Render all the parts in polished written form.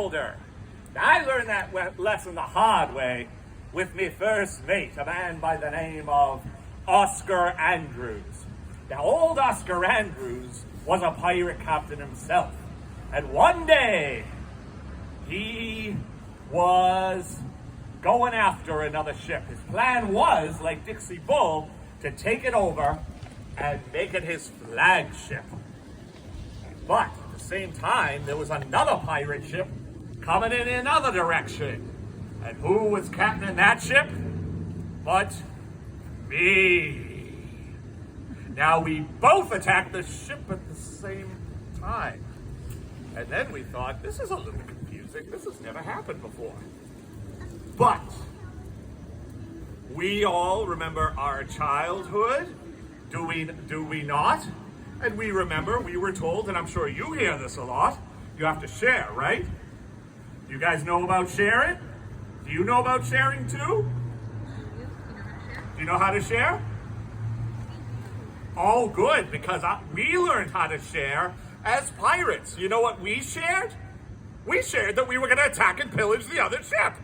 older. I learned that lesson the hard way with me first mate, a man by the name of Oscar Andrews. Now, old Oscar Andrews was a pirate captain himself. And one day, he was going after another ship. His plan was, like Dixie Bull, to take it over and make it his flagship. But at the same time, there was another pirate ship coming in another direction. And who was captaining that ship? But me. Now, we both attacked the ship at the same time. And then we thought, this is a little confusing. This has never happened before. But we all remember our childhood, do we not? And we remember, we were told, and I'm sure you hear this a lot, you have to share, right? You guys know about sharing? Do you know about sharing too? Do you know how to share? Oh, good, because we learned how to share as pirates. You know what we shared? We shared that we were going to attack and pillage the other ship.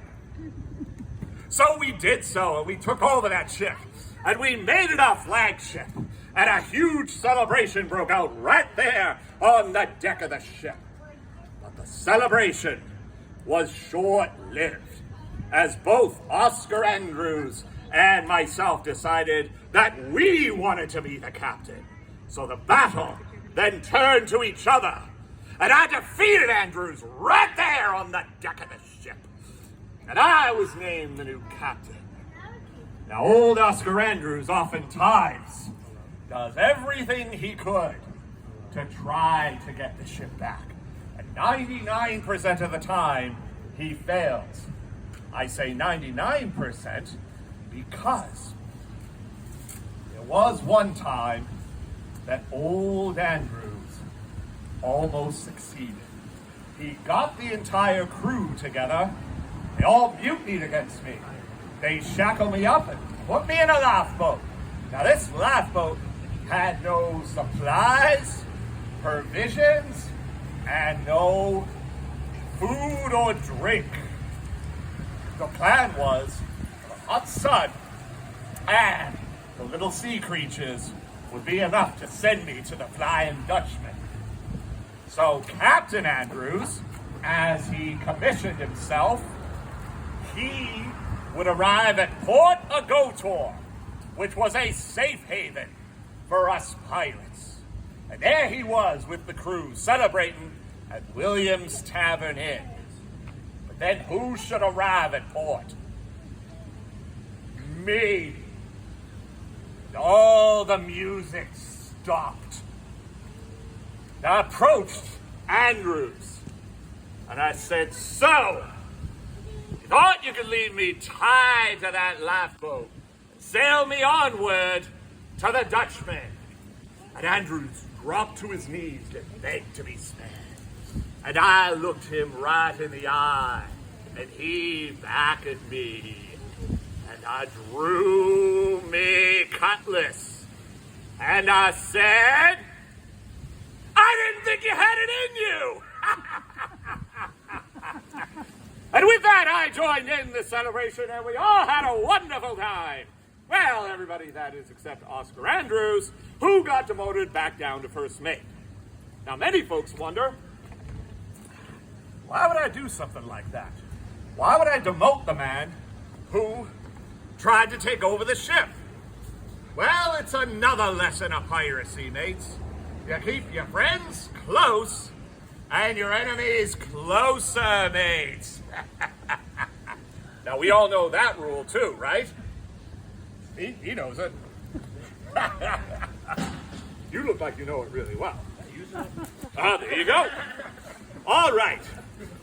So we did so, and we took over that ship, and we made it our flagship, and a huge celebration broke out right there on the deck of the ship. But the celebration was short-lived, as both Oscar Andrews and myself decided that we wanted to be the captain. So the battle then turned to each other, and I defeated Andrews right there on the deck of the ship. And I was named the new captain. Now, old Oscar Andrews oftentimes does everything he could to try to get the ship back. And 99% of the time, he fails. I say 99% because there was one time that old Andrews almost succeeded. He got the entire crew together. They all mutinied against me. They shackled me up and put me in a lifeboat. Now, this lifeboat had no supplies, provisions, and no food or drink. The plan was the hot sun and the little sea creatures would be enough to send me to the Flying Dutchman. So Captain Andrews, as he commissioned himself, he would arrive at Port Agotor, which was a safe haven for us pirates. And there he was with the crew celebrating at William's Tavern Inn. But then who should arrive at port? Me. And all the music stopped. And I approached Andrews and I said, "So, you thought you could leave me tied to that lifeboat and sail me onward to the Dutchman?" And Andrews dropped to his knees and begged to be spared. And I looked him right in the eye, and he back at me. And I drew me cutlass, and I said, "I didn't think you had it in you." And with that, I joined in the celebration, and we all had a wonderful time. Well, everybody, that is, except Oscar Andrews, who got demoted back down to first mate. Now, many folks wonder, why would I do something like that? Why would I demote the man who tried to take over the ship? Well, it's another lesson of piracy, mates. You keep your friends close and your enemies closer, mates. Now, we all know that rule too, right? He knows it. You look like you know it really well. There you go. All right.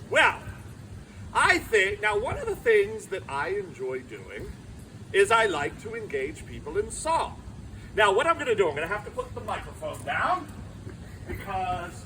Well, I think, now one of the things that I enjoy doing is I like to engage people in song. Now, what I'm going to do, I'm going to have to put the microphone down because